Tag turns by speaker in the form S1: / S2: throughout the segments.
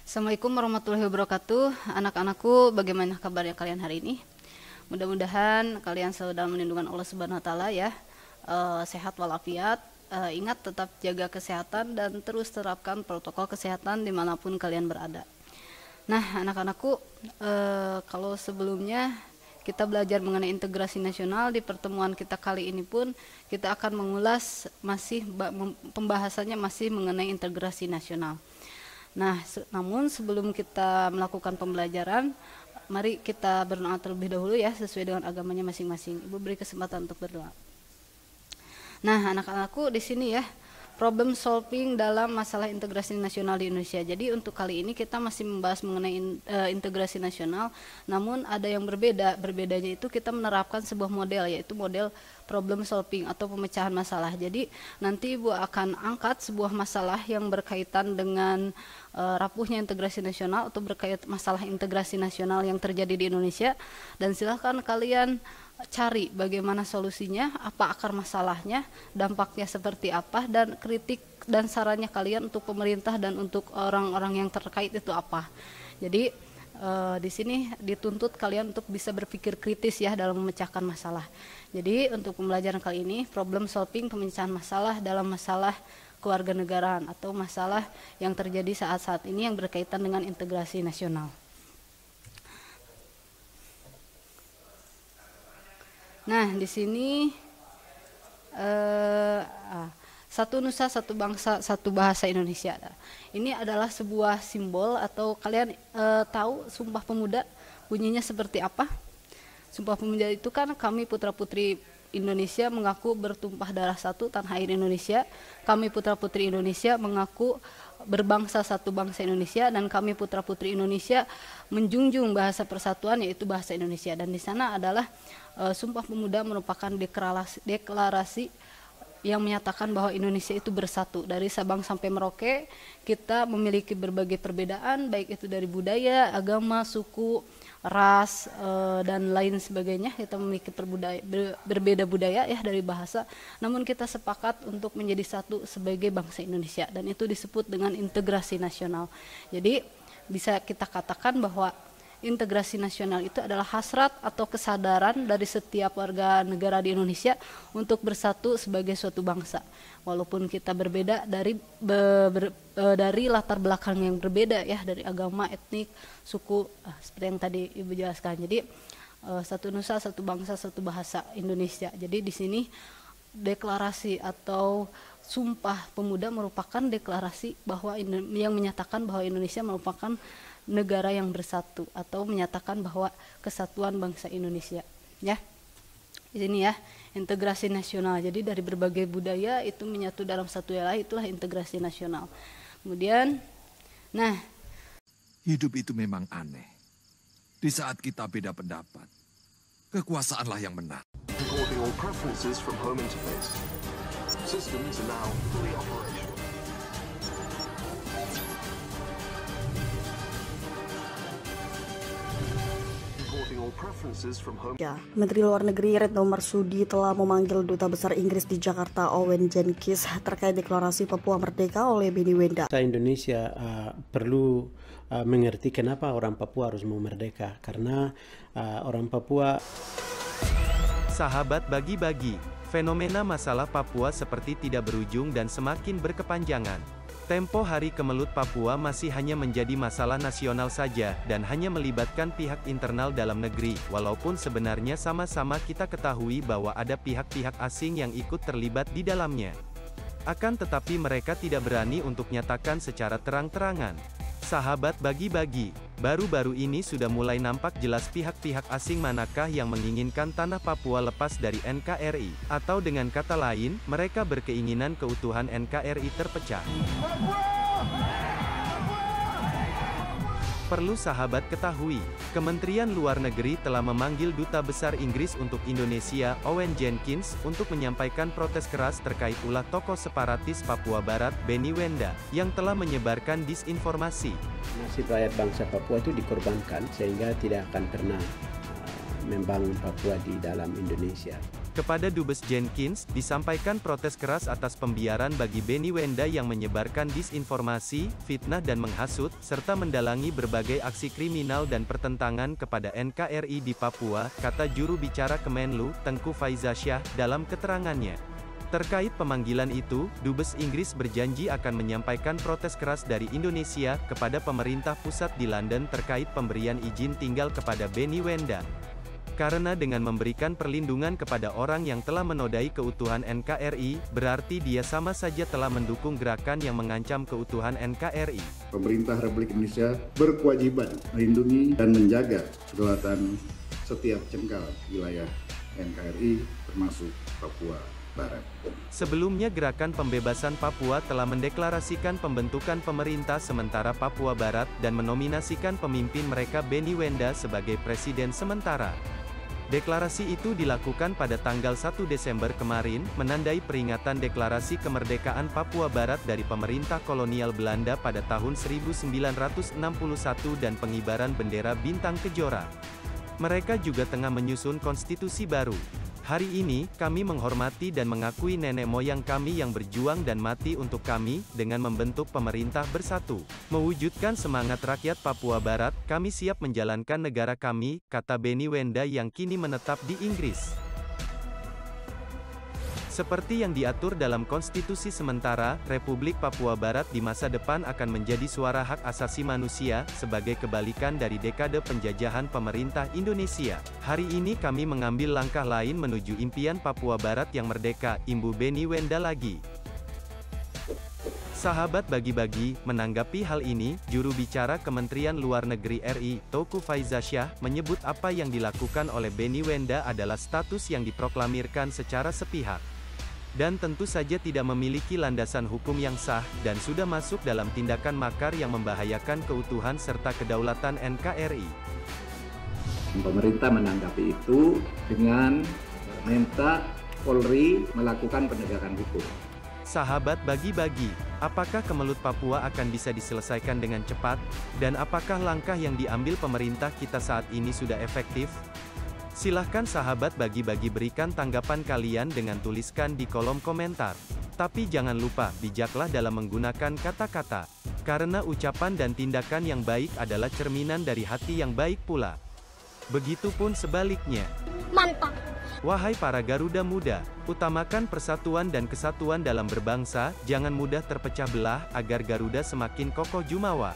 S1: Assalamualaikum warahmatullahi wabarakatuh. Anak-anakku, bagaimana kabarnya kalian hari ini? Mudah-mudahan kalian selalu dalam lindungan Allah Subhanahu wa taala ya. Sehat walafiat. Ingat tetap jaga kesehatan dan terus terapkan protokol kesehatan dimanapun kalian berada. Nah, anak-anakku, kalau sebelumnya kita belajar mengenai integrasi nasional, di pertemuan kita kali ini pun kita akan mengulas pembahasannya masih mengenai integrasi nasional. Nah, namun sebelum kita melakukan pembelajaran, mari kita berdoa terlebih dahulu ya, sesuai dengan agamanya masing-masing. Ibu beri kesempatan untuk berdoa. Nah, anak-anakku di sini ya, problem solving dalam masalah integrasi nasional di Indonesia. Jadi untuk kali ini kita masih membahas mengenai integrasi nasional, namun ada yang berbeda. Berbedanya itu kita menerapkan sebuah model, yaitu model problem solving atau pemecahan masalah. Jadi nanti Ibu akan angkat sebuah masalah yang berkaitan dengan rapuhnya integrasi nasional atau berkait masalah integrasi nasional yang terjadi di Indonesia, dan silahkan kalian cari bagaimana solusinya, apa akar masalahnya, dampaknya seperti apa, dan kritik dan sarannya kalian untuk pemerintah dan untuk orang-orang yang terkait itu apa. Jadi di sini dituntut kalian untuk bisa berpikir kritis ya dalam memecahkan masalah. Jadi untuk pembelajaran kali ini, problem solving, pemecahan masalah dalam masalah kewarganegaraan atau masalah yang terjadi saat-saat ini yang berkaitan dengan integrasi nasional. Nah, di sini satu nusa, satu bangsa, satu bahasa Indonesia. Ini adalah sebuah simbol, atau kalian tahu Sumpah Pemuda bunyinya seperti apa? Sumpah Pemuda itu kan kami putra-putri Indonesia mengaku bertumpah darah satu tanah air Indonesia. Kami putra-putri Indonesia mengaku berbangsa satu bangsa Indonesia, dan kami putra-putri Indonesia menjunjung bahasa persatuan yaitu bahasa Indonesia. Dan di sana adalah Sumpah Pemuda merupakan deklarasi yang menyatakan bahwa Indonesia itu bersatu. Dari Sabang sampai Merauke kita memiliki berbagai perbedaan, baik itu dari budaya, agama, suku, ras, dan lain sebagainya. Kita memiliki berbeda budaya ya, dari bahasa, namun kita sepakat untuk menjadi satu sebagai bangsa Indonesia, dan itu disebut dengan integrasi nasional. Jadi bisa kita katakan bahwa integrasi nasional itu adalah hasrat atau kesadaran dari setiap warga negara di Indonesia untuk bersatu sebagai suatu bangsa, walaupun kita berbeda dari latar belakang yang berbeda ya, dari agama, etnik, suku, seperti yang tadi Ibu jelaskan. Jadi satu nusa, satu bangsa, satu bahasa Indonesia. Jadi di sini deklarasi atau Sumpah Pemuda merupakan deklarasi bahwa yang menyatakan bahwa Indonesia merupakan negara yang bersatu, atau menyatakan bahwa kesatuan bangsa Indonesia ya. Di sini ya, integrasi nasional. Jadi dari berbagai budaya itu menyatu dalam satu wilayah, itulah integrasi nasional. Kemudian
S2: hidup itu memang aneh. Di saat kita beda pendapat, kekuasaanlah yang menang.
S3: Importing all preferences from home interface. Systems are now fully operational.
S4: Ya, Menteri Luar Negeri Retno Marsudi telah memanggil Duta Besar Inggris di Jakarta Owen Jenkins terkait deklarasi Papua Merdeka oleh Benny Wenda.
S5: Indonesia perlu mengerti kenapa orang Papua harus mau merdeka, karena orang Papua.
S6: Sahabat bagi-bagi, fenomena masalah Papua seperti tidak berujung dan semakin berkepanjangan. Tempo hari kemelut Papua masih hanya menjadi masalah nasional saja, dan hanya melibatkan pihak internal dalam negeri, walaupun sebenarnya sama-sama kita ketahui bahwa ada pihak-pihak asing yang ikut terlibat di dalamnya. Akan tetapi mereka tidak berani untuk nyatakan secara terang-terangan. Sahabat bagi-bagi, baru-baru ini sudah mulai nampak jelas pihak-pihak asing manakah yang menginginkan tanah Papua lepas dari NKRI, atau dengan kata lain, mereka berkeinginan keutuhan NKRI terpecah. Perlu sahabat ketahui, Kementerian Luar Negeri telah memanggil Duta Besar Inggris untuk Indonesia, Owen Jenkins, untuk menyampaikan protes keras terkait ulah tokoh separatis Papua Barat, Benny Wenda, yang telah menyebarkan disinformasi.
S5: Nasib rakyat bangsa Papua itu dikorbankan sehingga tidak akan pernah membangun Papua di dalam Indonesia.
S6: Kepada Dubes Jenkins, disampaikan protes keras atas pembiaran bagi Benny Wenda yang menyebarkan disinformasi, fitnah dan menghasut, serta mendalangi berbagai aksi kriminal dan pertentangan kepada NKRI di Papua, kata juru bicara Kemenlu, Tengku Faizasyah, dalam keterangannya. Terkait pemanggilan itu, Dubes Inggris berjanji akan menyampaikan protes keras dari Indonesia kepada pemerintah pusat di London terkait pemberian izin tinggal kepada Benny Wenda. Karena dengan memberikan perlindungan kepada orang yang telah menodai keutuhan NKRI, berarti dia sama saja telah mendukung gerakan yang mengancam keutuhan NKRI.
S7: Pemerintah Republik Indonesia berkewajiban melindungi dan menjaga kedaulatan setiap jengkal wilayah NKRI, termasuk Papua Barat.
S6: Sebelumnya Gerakan Pembebasan Papua telah mendeklarasikan pembentukan pemerintah sementara Papua Barat dan menominasikan pemimpin mereka Benny Wenda sebagai presiden sementara. Deklarasi itu dilakukan pada tanggal 1 Desember kemarin, menandai peringatan deklarasi kemerdekaan Papua Barat dari pemerintah kolonial Belanda pada tahun 1961 dan pengibaran bendera bintang kejora. Mereka juga tengah menyusun konstitusi baru. Hari ini, kami menghormati dan mengakui nenek moyang kami yang berjuang dan mati untuk kami, dengan membentuk pemerintah bersatu. Mewujudkan semangat rakyat Papua Barat, kami siap menjalankan negara kami, kata Benny Wenda yang kini menetap di Inggris. Seperti yang diatur dalam konstitusi sementara, Republik Papua Barat di masa depan akan menjadi suara hak asasi manusia, sebagai kebalikan dari dekade penjajahan pemerintah Indonesia. Hari ini kami mengambil langkah lain menuju impian Papua Barat yang merdeka, imbu Benny Wenda lagi. Sahabat Bagi-Bagi, menanggapi hal ini, juru bicara Kementerian Luar Negeri RI, Tengku Faizasyah, menyebut apa yang dilakukan oleh Benny Wenda adalah status yang diproklamirkan secara sepihak. Dan tentu saja tidak memiliki landasan hukum yang sah, dan sudah masuk dalam tindakan makar yang membahayakan keutuhan serta kedaulatan NKRI.
S8: Pemerintah menanggapi itu dengan minta Polri melakukan penegakan hukum.
S6: Sahabat Bagi-Bagi, apakah kemelut Papua akan bisa diselesaikan dengan cepat? Dan apakah langkah yang diambil pemerintah kita saat ini sudah efektif? Silahkan sahabat Bagi-Bagi berikan tanggapan kalian dengan tuliskan di kolom komentar. Tapi jangan lupa, bijaklah dalam menggunakan kata-kata. Karena ucapan dan tindakan yang baik adalah cerminan dari hati yang baik pula. Begitupun sebaliknya.
S9: Mantap!
S6: Wahai para Garuda muda, utamakan persatuan dan kesatuan dalam berbangsa, jangan mudah terpecah belah, agar Garuda semakin kokoh jumawa.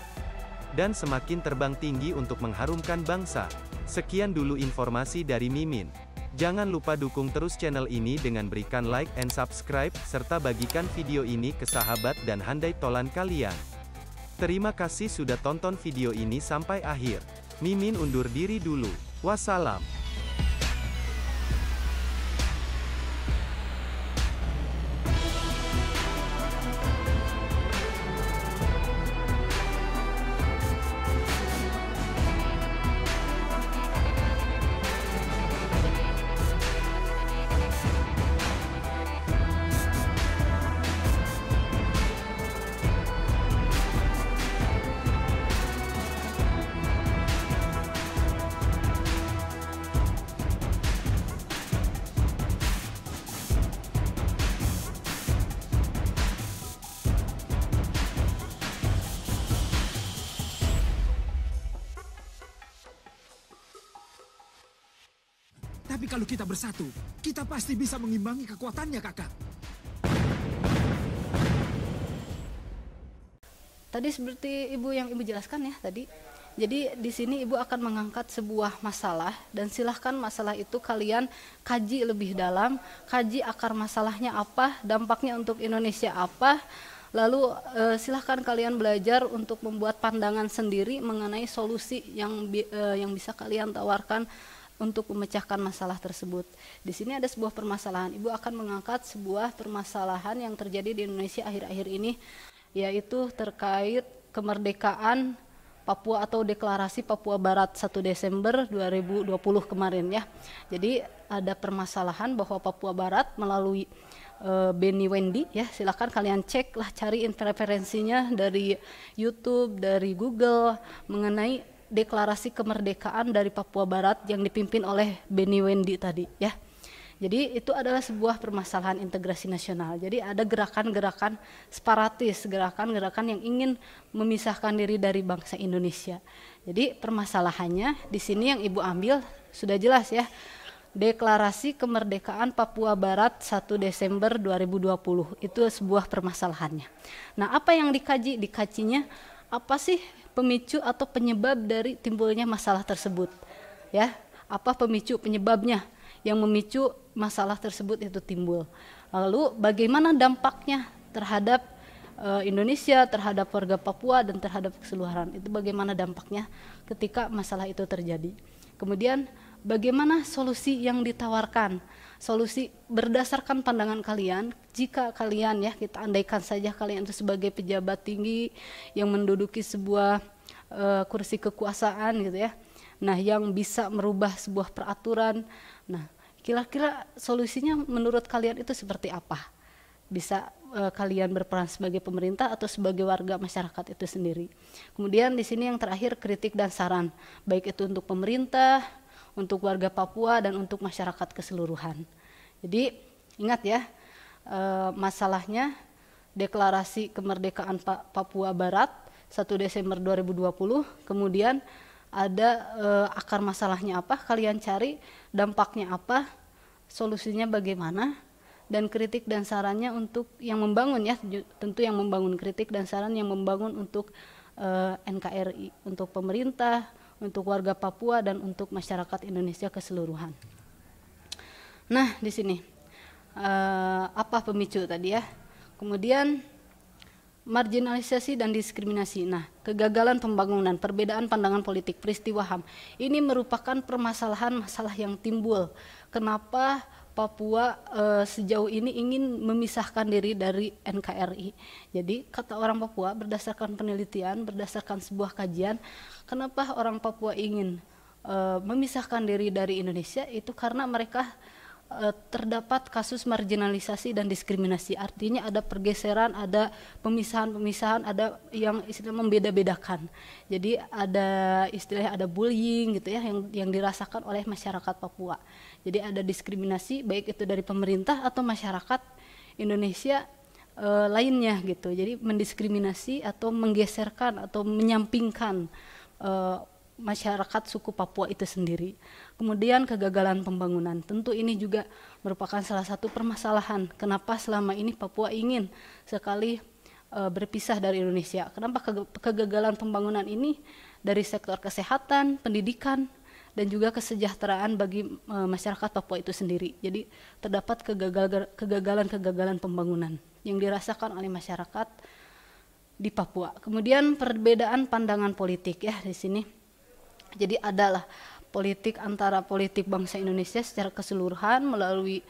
S6: Dan semakin terbang tinggi untuk mengharumkan bangsa. Sekian dulu informasi dari Mimin. Jangan lupa dukung terus channel ini dengan berikan like and subscribe, serta bagikan video ini ke sahabat dan handai tolan kalian. Terima kasih sudah tonton video ini sampai akhir. Mimin undur diri dulu. Wassalam.
S2: Tapi kalau kita bersatu, kita pasti bisa mengimbangi kekuatannya, Kakak.
S1: Tadi seperti Ibu jelaskan ya tadi. Jadi di sini Ibu akan mengangkat sebuah masalah, dan silahkan masalah itu kalian kaji lebih dalam, kaji akar masalahnya apa, dampaknya untuk Indonesia apa. Lalu silahkan kalian belajar untuk membuat pandangan sendiri mengenai solusi yang bisa kalian tawarkan untuk memecahkan masalah tersebut. Di sini ada sebuah permasalahan. Ibu akan mengangkat sebuah permasalahan yang terjadi di Indonesia akhir-akhir ini, yaitu terkait kemerdekaan Papua atau deklarasi Papua Barat 1 Desember 2020 kemarin ya. Jadi ada permasalahan bahwa Papua Barat melalui Benny Wenda ya, silakan kalian cek lah, cari referensinya dari YouTube, dari Google mengenai deklarasi kemerdekaan dari Papua Barat yang dipimpin oleh Benny Wenda tadi ya. Jadi itu adalah sebuah permasalahan integrasi nasional. Jadi ada gerakan-gerakan separatis, gerakan-gerakan yang ingin memisahkan diri dari bangsa Indonesia. Jadi permasalahannya di sini yang Ibu ambil sudah jelas ya. Deklarasi Kemerdekaan Papua Barat 1 Desember 2020 itu sebuah permasalahannya. Nah, apa yang dikaji? Dikajinya apa sih pemicu atau penyebab dari timbulnya masalah tersebut? Ya, apa pemicu penyebabnya yang memicu masalah tersebut itu timbul. Lalu bagaimana dampaknya terhadap Indonesia, terhadap warga Papua dan terhadap keseluruhan. Itu bagaimana dampaknya ketika masalah itu terjadi. Kemudian bagaimana solusi yang ditawarkan? Solusi berdasarkan pandangan kalian, jika kalian ya, kita andaikan saja kalian itu sebagai pejabat tinggi yang menduduki sebuah kursi kekuasaan gitu ya. Nah, yang bisa merubah sebuah peraturan. Nah, kira-kira solusinya menurut kalian itu seperti apa? Bisa kalian berperan sebagai pemerintah atau sebagai warga masyarakat itu sendiri. Kemudian di sini yang terakhir kritik dan saran, baik itu untuk pemerintah, untuk warga Papua dan untuk masyarakat keseluruhan. Jadi ingat ya, masalahnya Deklarasi Kemerdekaan Papua Barat 1 Desember 2020, kemudian ada akar masalahnya apa, kalian cari dampaknya apa, solusinya bagaimana, dan kritik dan sarannya untuk yang membangun ya, tentu yang membangun, kritik dan saran yang membangun untuk NKRI, untuk pemerintah, untuk warga Papua dan untuk masyarakat Indonesia keseluruhan. Nah, di sini apa pemicu tadi ya? Kemudian marginalisasi dan diskriminasi. Nah, kegagalan pembangunan, perbedaan pandangan politik, peristiwa HAM. Ini merupakan permasalahan masalah yang timbul. Kenapa Papua sejauh ini ingin memisahkan diri dari NKRI. Jadi kata orang Papua berdasarkan penelitian, berdasarkan sebuah kajian, kenapa orang Papua ingin memisahkan diri dari Indonesia itu karena mereka terdapat kasus marginalisasi dan diskriminasi. Artinya ada pergeseran, ada pemisahan-pemisahan, ada yang istilah membeda-bedakan. Jadi ada istilah, ada bullying gitu ya yang dirasakan oleh masyarakat Papua. Jadi ada diskriminasi baik itu dari pemerintah atau masyarakat Indonesia lainnya gitu. Jadi mendiskriminasi atau menggeserkan atau menyampingkan masyarakat suku Papua itu sendiri. Kemudian kegagalan pembangunan, tentu ini juga merupakan salah satu permasalahan kenapa selama ini Papua ingin sekali berpisah dari Indonesia. Kenapa kegagalan pembangunan ini dari sektor kesehatan, pendidikan, dan juga kesejahteraan bagi masyarakat Papua itu sendiri. Jadi terdapat kegagalan pembangunan yang dirasakan oleh masyarakat di Papua. Kemudian perbedaan pandangan politik ya di sini. Jadi adalah politik antara politik bangsa Indonesia secara keseluruhan melalui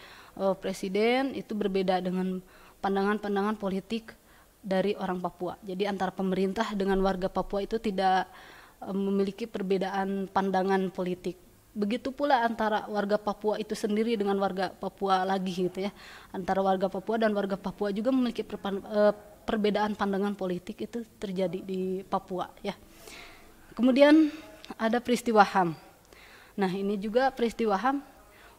S1: presiden itu berbeda dengan pandangan-pandangan politik dari orang Papua. Jadi antara pemerintah dengan warga Papua itu tidak memiliki perbedaan pandangan politik. Begitu pula antara warga Papua itu sendiri dengan warga Papua lagi gitu ya. Antara warga Papua dan warga Papua juga memiliki perbedaan pandangan politik itu terjadi di Papua ya. Kemudian ada peristiwa HAM. Nah, ini juga peristiwa HAM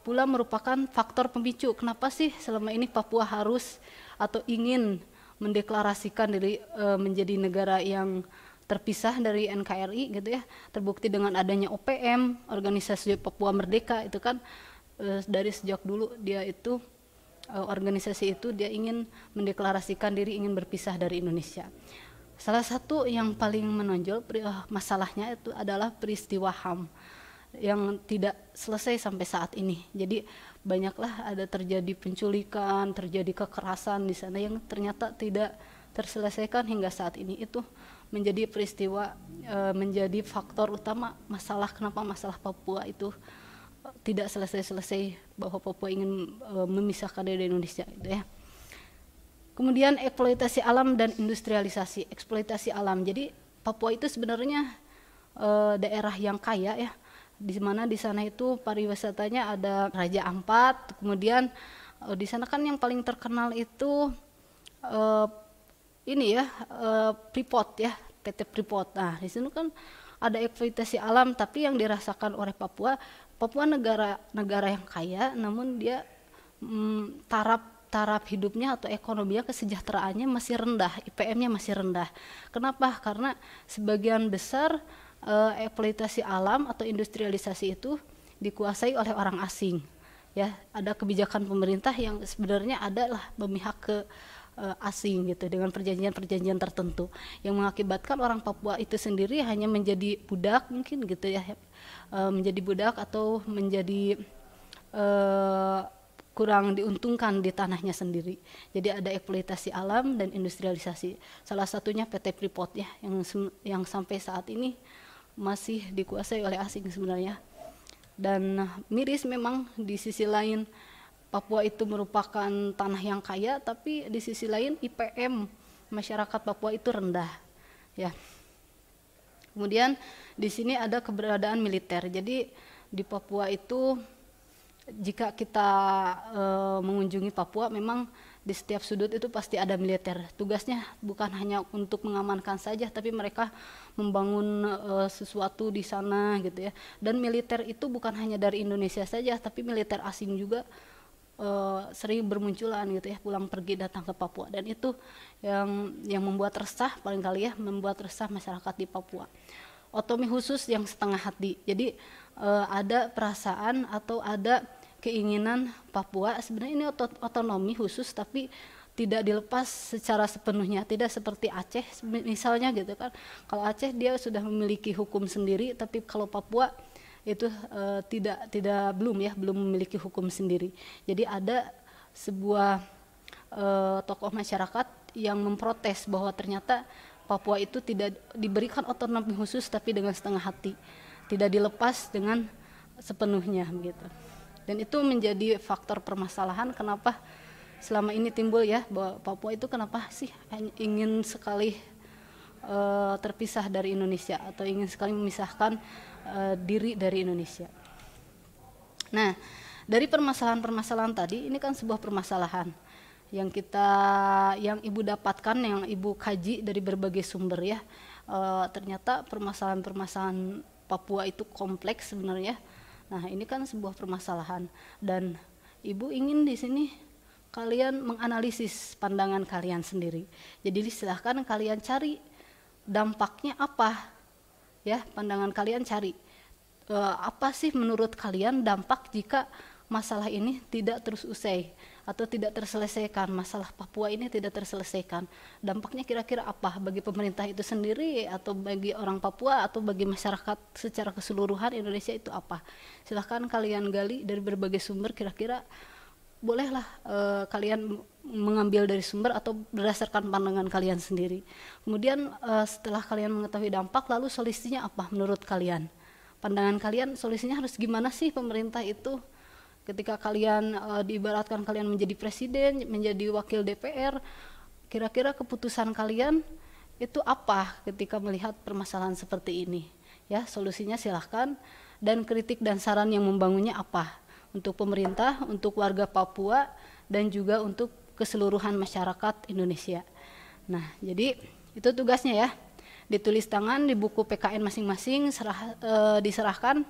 S1: pula merupakan faktor pemicu kenapa sih selama ini Papua harus atau ingin mendeklarasikan diri menjadi negara yang terpisah dari NKRI gitu ya. Terbukti dengan adanya OPM, Organisasi Papua Merdeka, itu kan dari sejak dulu dia itu organisasi itu dia ingin mendeklarasikan diri ingin berpisah dari Indonesia. Salah satu yang paling menonjol masalahnya itu adalah peristiwa HAM yang tidak selesai sampai saat ini. Jadi banyaklah ada terjadi penculikan, terjadi kekerasan di sana yang ternyata tidak terselesaikan hingga saat ini. Itu menjadi peristiwa, menjadi faktor utama masalah kenapa masalah Papua itu tidak selesai-selesai, bahwa Papua ingin memisahkan dari Indonesia gitu ya. Kemudian eksploitasi alam dan industrialisasi, eksploitasi alam. Jadi Papua itu sebenarnya daerah yang kaya ya, di mana di sana itu pariwisatanya ada Raja Ampat. Kemudian di sana kan yang paling terkenal itu ini ya Freeport ya, PT Freeport. Nah di sini kan ada eksploitasi alam, tapi yang dirasakan oleh Papua negara yang kaya, namun dia taraf hidupnya atau ekonominya, kesejahteraannya masih rendah, IPM-nya masih rendah. Kenapa? Karena sebagian besar eksploitasi alam atau industrialisasi itu dikuasai oleh orang asing. Ya, ada kebijakan pemerintah yang sebenarnya adalah memihak ke asing gitu, dengan perjanjian-perjanjian tertentu yang mengakibatkan orang Papua itu sendiri hanya menjadi budak mungkin gitu ya, menjadi budak atau menjadi kurang diuntungkan di tanahnya sendiri. Jadi ada eksploitasi alam dan industrialisasi. Salah satunya PT Freeport ya, yang sampai saat ini masih dikuasai oleh asing sebenarnya. Dan miris memang di sisi lain Papua itu merupakan tanah yang kaya, tapi di sisi lain IPM masyarakat Papua itu rendah. Ya. Kemudian di sini ada keberadaan militer. Jadi di Papua itu jika kita mengunjungi Papua, memang di setiap sudut itu pasti ada militer. Tugasnya bukan hanya untuk mengamankan saja, tapi mereka membangun sesuatu di sana gitu ya. Dan militer itu bukan hanya dari Indonesia saja, tapi militer asing juga sering bermunculan gitu ya, pulang pergi datang ke Papua. Dan itu yang membuat resah, paling kali ya, membuat resah masyarakat di Papua. Otomi khusus yang setengah hati. Jadi ada perasaan atau ada keinginan Papua sebenarnya ini otonomi khusus, tapi tidak dilepas secara sepenuhnya, tidak seperti Aceh misalnya gitu kan. Kalau Aceh dia sudah memiliki hukum sendiri, tapi kalau Papua itu belum memiliki hukum sendiri. Jadi ada sebuah tokoh masyarakat yang memprotes bahwa ternyata Papua itu tidak diberikan otonomi khusus tapi dengan setengah hati, tidak dilepas dengan sepenuhnya gitu. Dan itu menjadi faktor permasalahan kenapa selama ini timbul ya, bahwa Papua itu kenapa sih ingin sekali terpisah dari Indonesia atau ingin sekali memisahkan diri dari Indonesia. Nah, dari permasalahan-permasalahan tadi, ini kan sebuah permasalahan yang ibu dapatkan, yang ibu kaji dari berbagai sumber ya. Ternyata permasalahan-permasalahan Papua itu kompleks sebenarnya. Nah, ini kan sebuah permasalahan dan ibu ingin di sini kalian menganalisis pandangan kalian sendiri. Jadi silahkan kalian cari dampaknya apa. Ya, pandangan kalian cari apa sih menurut kalian dampak jika masalah ini tidak terus usai atau tidak terselesaikan, masalah Papua ini tidak terselesaikan. Dampaknya kira-kira apa bagi pemerintah itu sendiri atau bagi orang Papua atau bagi masyarakat secara keseluruhan Indonesia itu apa? Silahkan kalian gali dari berbagai sumber, kira-kira bolehlah kalian mengambil dari sumber atau berdasarkan pandangan kalian sendiri. Kemudian setelah kalian mengetahui dampak, lalu solusinya apa menurut kalian? Pandangan kalian solusinya harus gimana sih pemerintah itu? Ketika kalian diibaratkan kalian menjadi presiden, menjadi wakil DPR, kira-kira keputusan kalian itu apa ketika melihat permasalahan seperti ini? Ya, solusinya silahkan, dan kritik dan saran yang membangunnya apa? Untuk pemerintah, untuk warga Papua, dan juga untuk keseluruhan masyarakat Indonesia. Nah, jadi itu tugasnya ya, ditulis tangan di buku PKN masing-masing, diserahkan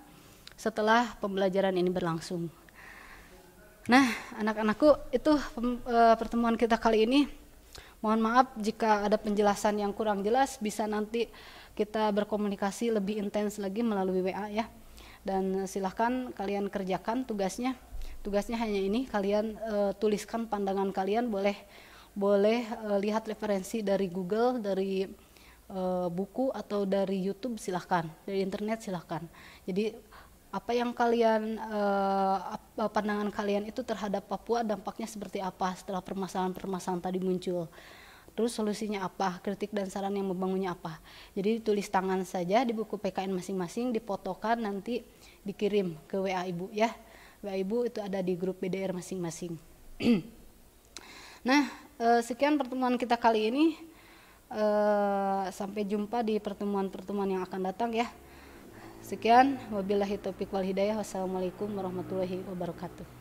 S1: setelah pembelajaran ini berlangsung. Nah, anak-anakku, itu pertemuan kita kali ini. Mohon maaf jika ada penjelasan yang kurang jelas, bisa nanti kita berkomunikasi lebih intens lagi melalui WA ya. Dan silahkan kalian kerjakan tugasnya. Tugasnya hanya ini, kalian tuliskan pandangan kalian, boleh lihat referensi dari Google, dari buku atau dari YouTube, silahkan, dari internet silahkan. Jadi apa yang kalian pandangan kalian itu terhadap Papua, dampaknya seperti apa setelah permasalahan-permasalahan tadi muncul. Terus solusinya apa, kritik dan saran yang membangunnya apa. Jadi tulis tangan saja di buku PKN masing-masing, difotokan, nanti dikirim ke WA Ibu ya. WA Ibu itu ada di grup BDR masing-masing. Nah, sekian pertemuan kita kali ini. Sampai jumpa di pertemuan-pertemuan yang akan datang ya. Sekian, wabillahi taufiq wal hidayah. Wassalamualaikum warahmatullahi wabarakatuh.